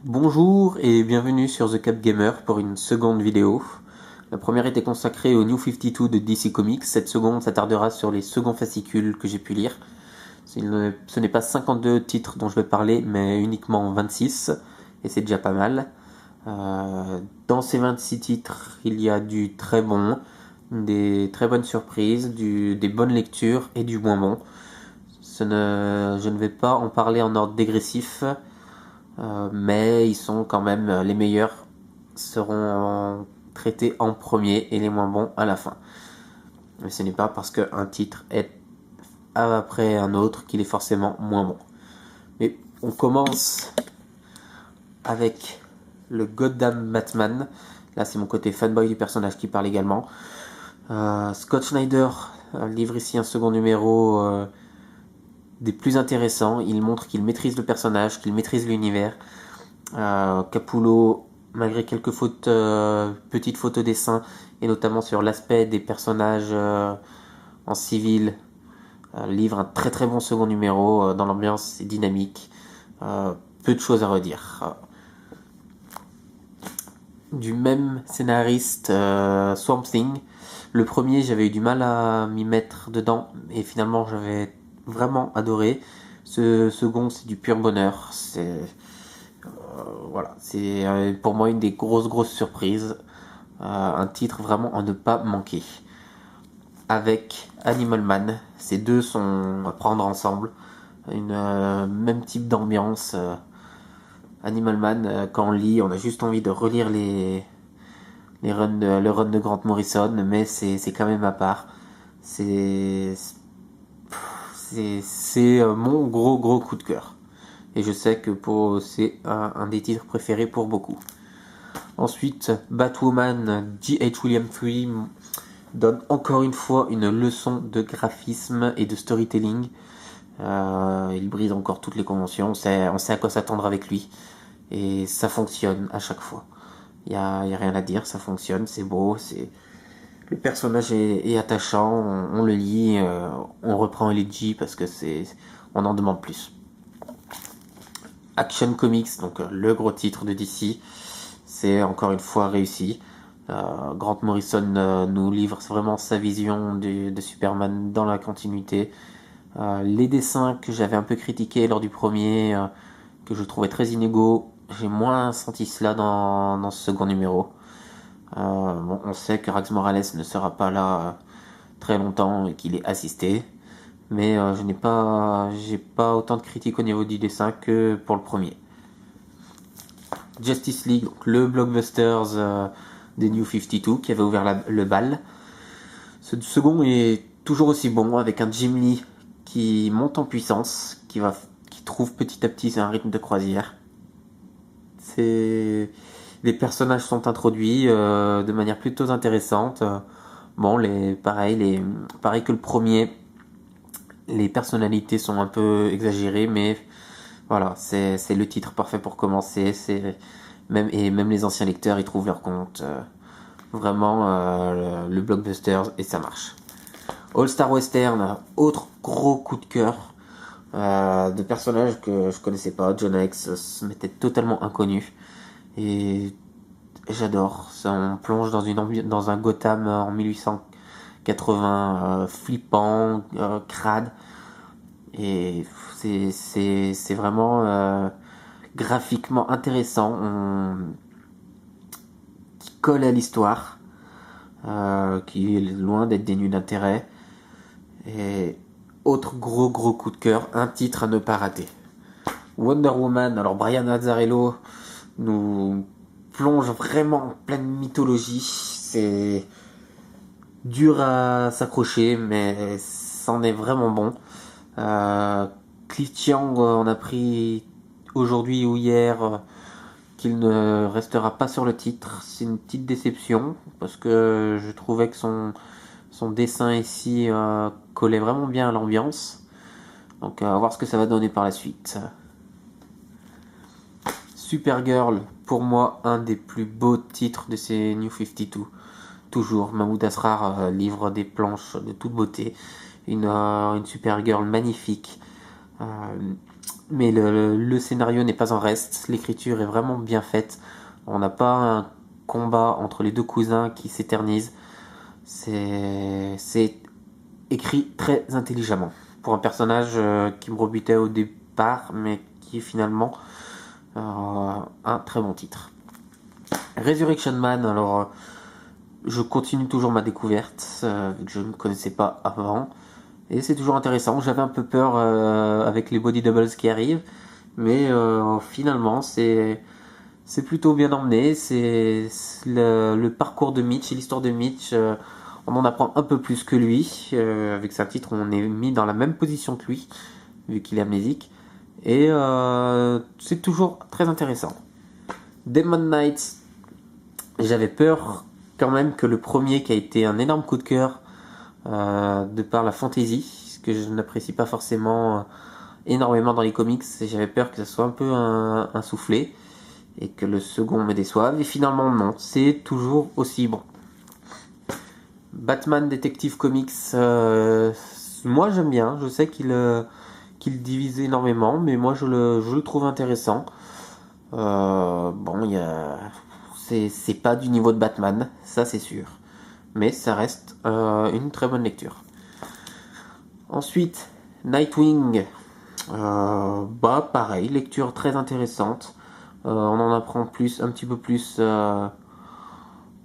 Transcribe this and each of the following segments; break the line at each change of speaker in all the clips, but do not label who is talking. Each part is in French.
Bonjour et bienvenue sur The Cap Gamer pour une seconde vidéo. La première était consacrée au New 52 de DC Comics. Cette seconde s'attardera sur les seconds fascicules que j'ai pu lire. Ce n'est pas 52 titres dont je vais parler, mais uniquement 26, et c'est déjà pas mal. Dans ces 26 titres, il y a du très bon, des très bonnes surprises, des bonnes lectures et du moins bon. Je ne vais pas en parler en ordre dégressif, mais ils sont quand même les meilleurs seront traités en premier et les moins bons à la fin. Mais ce n'est pas parce qu'un titre est après un autre qu'il est forcément moins bon. Mais on commence avec le Goddamn Batman. Là, c'est mon côté fanboy du personnage qui parle également. Scott Snyder livre ici un second numéro des plus intéressants. Il montre qu'il maîtrise le personnage, qu'il maîtrise l'univers. Capullo, malgré quelques fautes, petites fautes au dessin, et notamment sur l'aspect des personnages en civil, livre un très très bon second numéro. Dans l'ambiance, c'est dynamique. Peu de choses à redire. Du même scénariste, Swamp Thing. Le premier, j'avais eu du mal à m'y mettre dedans, et finalement, j'avais vraiment adoré. Ce second, c'est du pur bonheur. Voilà, c'est pour moi une des grosses surprises. Un titre vraiment à ne pas manquer. Avec Animal Man, ces deux sont à prendre ensemble. Même type d'ambiance. Animal Man, quand on lit, on a juste envie de relire le run de Grant Morrison, mais c'est quand même à part. C'est mon gros coup de cœur. Et je sais que c'est un des titres préférés pour beaucoup. Ensuite, Batwoman J.H. Williams 3 donne encore une fois une leçon de graphisme et de storytelling. Il brise encore toutes les conventions, on sait à quoi s'attendre avec lui. Et ça fonctionne à chaque fois. Il y a rien à dire, ça fonctionne, c'est beau, le personnage est attachant, on le lit, on reprend LG parce que on en demande plus. Action Comics, donc le gros titre de DC, c'est encore une fois réussi. Grant Morrison nous livre vraiment sa vision de Superman dans la continuité. Les dessins que j'avais un peu critiqués lors du premier, que je trouvais très inégaux, j'ai moins senti cela dans ce second numéro. On sait que Rax Morales ne sera pas là très longtemps et qu'il est assisté, mais j'ai pas autant de critiques au niveau du dessin que pour le premier. Justice League, donc le blockbusters des New 52 qui avait ouvert le bal. Ce second est toujours aussi bon, avec un Jim Lee qui monte en puissance, qui trouve petit à petit un rythme de croisière. Les personnages sont introduits de manière plutôt intéressante. Pareil que le premier, les personnalités sont un peu exagérées, mais voilà, c'est le titre parfait pour commencer. Même les anciens lecteurs y trouvent leur compte. Vraiment le blockbuster, et ça marche. All Star Western, autre gros coup de cœur de personnages que je connaissais pas. John X m'était totalement inconnu et j'adore. On plonge dans un Gotham en 1880 flippant, crade, et c'est vraiment graphiquement intéressant, qui colle à l'histoire, qui est loin d'être dénué d'intérêt. Et autre gros coup de cœur, un titre à ne pas rater. Wonder Woman, alors Brian Azzarello nous plonge vraiment en pleine mythologie. C'est dur à s'accrocher, mais c'en est vraiment bon. Cliff Chiang, on a appris aujourd'hui ou hier qu'il ne restera pas sur le titre. C'est une petite déception parce que je trouvais que son dessin ici collait vraiment bien à l'ambiance. Donc on va voir ce que ça va donner par la suite. Supergirl, pour moi, un des plus beaux titres de ces New 52. Toujours, Mahmoud Asrar livre des planches de toute beauté. Une Supergirl magnifique. mais le scénario n'est pas en reste, l'écriture est vraiment bien faite. On n'a pas un combat entre les deux cousins qui s'éternise. C'est écrit très intelligemment pour un personnage qui me rebutait au départ, mais qui est finalement un très bon titre. Resurrection Man, alors je continue toujours ma découverte, vu que je ne connaissais pas avant. Et c'est toujours intéressant. J'avais un peu peur avec les body doubles qui arrivent, mais finalement c'est plutôt bien emmené. C'est le parcours de Mitch et l'histoire de Mitch. On en apprend un peu plus que lui. Avec sa titre, on est mis dans la même position que lui, vu qu'il est amnésique. Et c'est toujours très intéressant. Demon Knight, j'avais peur quand même que le premier, qui a été un énorme coup de cœur, de par la fantasy, ce que je n'apprécie pas forcément énormément dans les comics, et j'avais peur que ça soit un peu un soufflé et que le second me déçoive, et finalement non, c'est toujours aussi bon. Batman Detective Comics, moi j'aime bien, je sais qu'il divise énormément, mais moi je le trouve intéressant. Bon, c'est pas du niveau de Batman, ça c'est sûr, mais ça reste une très bonne lecture. Ensuite, Nightwing, pareil, lecture très intéressante. On en apprend un petit peu plus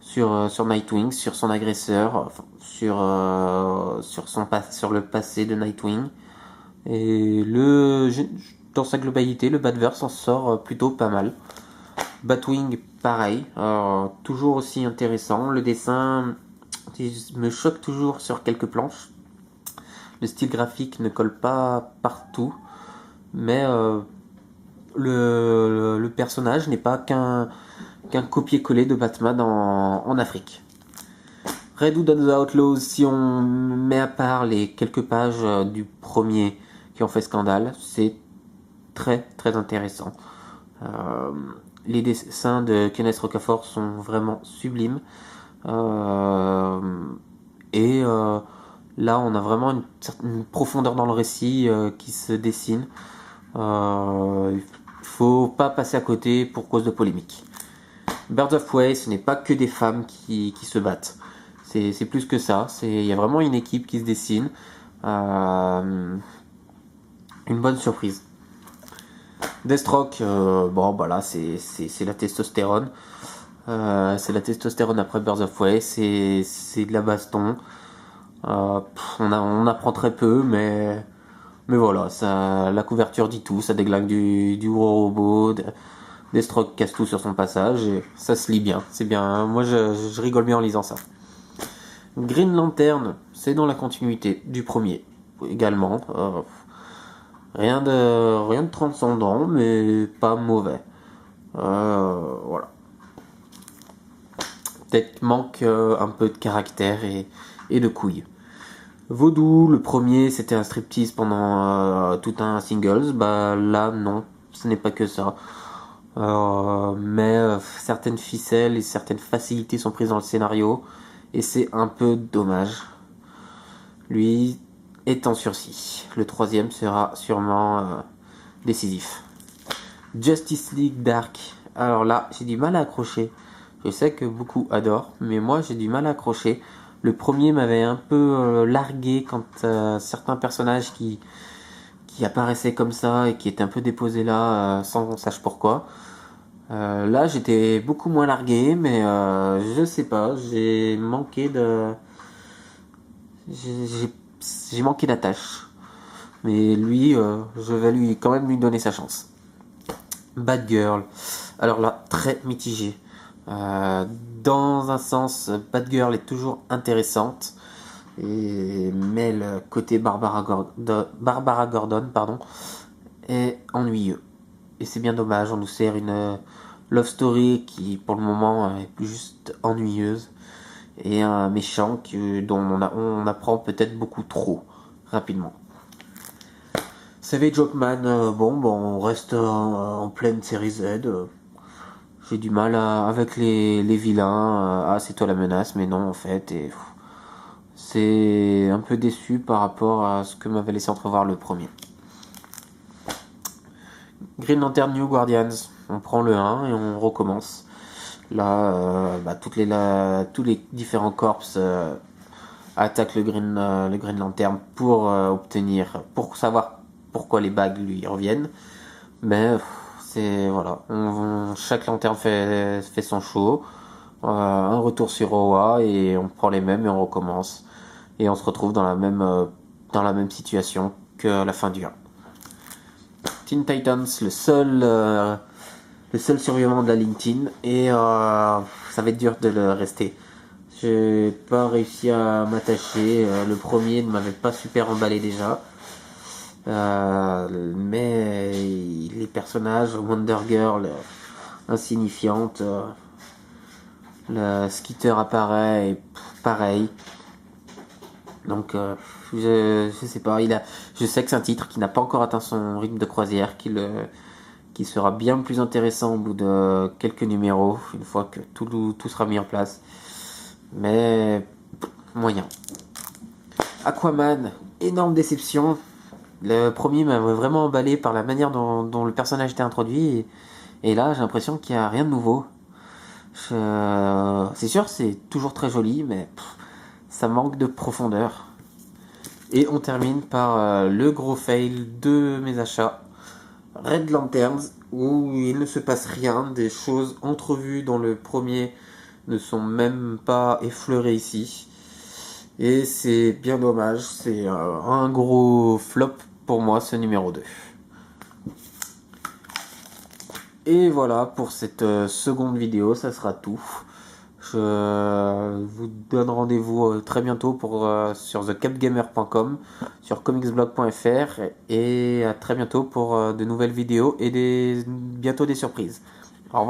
sur Nightwing, sur son agresseur, sur le passé de Nightwing. Et dans sa globalité, le Batverse s'en sort plutôt pas mal. Batwing, pareil, toujours aussi intéressant. Le dessin me choque toujours sur quelques planches. Le style graphique ne colle pas partout, mais le personnage n'est pas qu'un copier-coller de Batman en Afrique. Red Hood and the Outlaws, si on met à part les quelques pages du premier qui ont fait scandale, c'est très très intéressant. Les dessins de Kenneth Rocafort sont vraiment sublimes. Et là, on a vraiment une profondeur dans le récit qui se dessine. Il faut pas passer à côté pour cause de polémique. Birds of Prey, ce n'est pas que des femmes qui se battent. C'est plus que ça. Il y a vraiment une équipe qui se dessine. Une bonne surprise. Deathstroke, là c'est la testostérone. C'est la testostérone après Birds of Prey. C'est de la baston. On apprend très peu, mais voilà, la couverture dit tout. Ça déglingue du gros robot. Deathstroke casse tout sur son passage et ça se lit bien. C'est bien. Moi, je rigole bien en lisant ça. Green Lantern, c'est dans la continuité du premier également. Rien de transcendant, mais pas mauvais. Voilà. Peut-être manque un peu de caractère et de couilles. Vaudou, le premier, c'était un striptease pendant tout un singles. Là, non, ce n'est pas que ça. Mais certaines ficelles et certaines facilités sont prises dans le scénario, et c'est un peu dommage. Lui est en sursis. Le troisième sera sûrement décisif. Justice League Dark. Alors là, j'ai du mal à accrocher. Je sais que beaucoup adorent, mais moi j'ai du mal à accrocher. Le premier m'avait un peu largué quand certains personnages qui apparaissaient comme ça et qui étaient un peu déposés là sans qu'on sache pourquoi. Là j'étais beaucoup moins largué, mais je sais pas, j'ai manqué d'attache. Mais lui, je vais quand même lui donner sa chance. Batgirl. Alors là, très mitigé. Dans un sens, Batgirl est toujours intéressante, mais le côté Barbara Gordon, est ennuyeux. Et c'est bien dommage, on nous sert une love story qui pour le moment est juste ennuyeuse, et un méchant dont on apprend peut-être beaucoup trop rapidement. Savage Hawkman, on reste en pleine série Z. J'ai du mal avec les vilains. C'est toi la menace, mais non en fait. Et c'est un peu déçu par rapport à ce que m'avait laissé entrevoir le premier. Green Lantern New Guardians, on prend le 1 et on recommence. Là, tous les différents corps attaquent le Green Lantern pour savoir pourquoi les bagues lui reviennent. Mais c'est voilà, chaque lanterne fait son show, un retour sur Oa et on prend les mêmes et on recommence et on se retrouve dans la même situation que la fin du 1. Teen Titans, le seul survivant de la LinkedIn et ça va être dur de le rester. J'ai pas réussi à m'attacher. Le premier ne m'avait pas super emballé déjà. Mais les personnages, Wonder Girl, insignifiante, le Skitter apparaît et pareil. Donc je sais pas, je sais que c'est un titre qui n'a pas encore atteint son rythme de croisière, qui sera bien plus intéressant au bout de quelques numéros, une fois que tout sera mis en place. Mais moyen. Aquaman, énorme déception. Le premier m'avait vraiment emballé par la manière dont le personnage était introduit. Et là, j'ai l'impression qu'il n'y a rien de nouveau. C'est sûr, c'est toujours très joli, mais ça manque de profondeur. Et on termine par le gros fail de mes achats. Red Lanterns, où il ne se passe rien. Des choses entrevues dans le premier ne sont même pas effleurées ici. Et c'est bien dommage. C'est un gros flop pour moi, ce numéro 2. Et voilà pour cette seconde vidéo, ça sera tout. Je vous donne rendez-vous très bientôt sur thecapgamer.com, sur comicsblog.fr et à très bientôt pour de nouvelles vidéos et bientôt des surprises. Au revoir.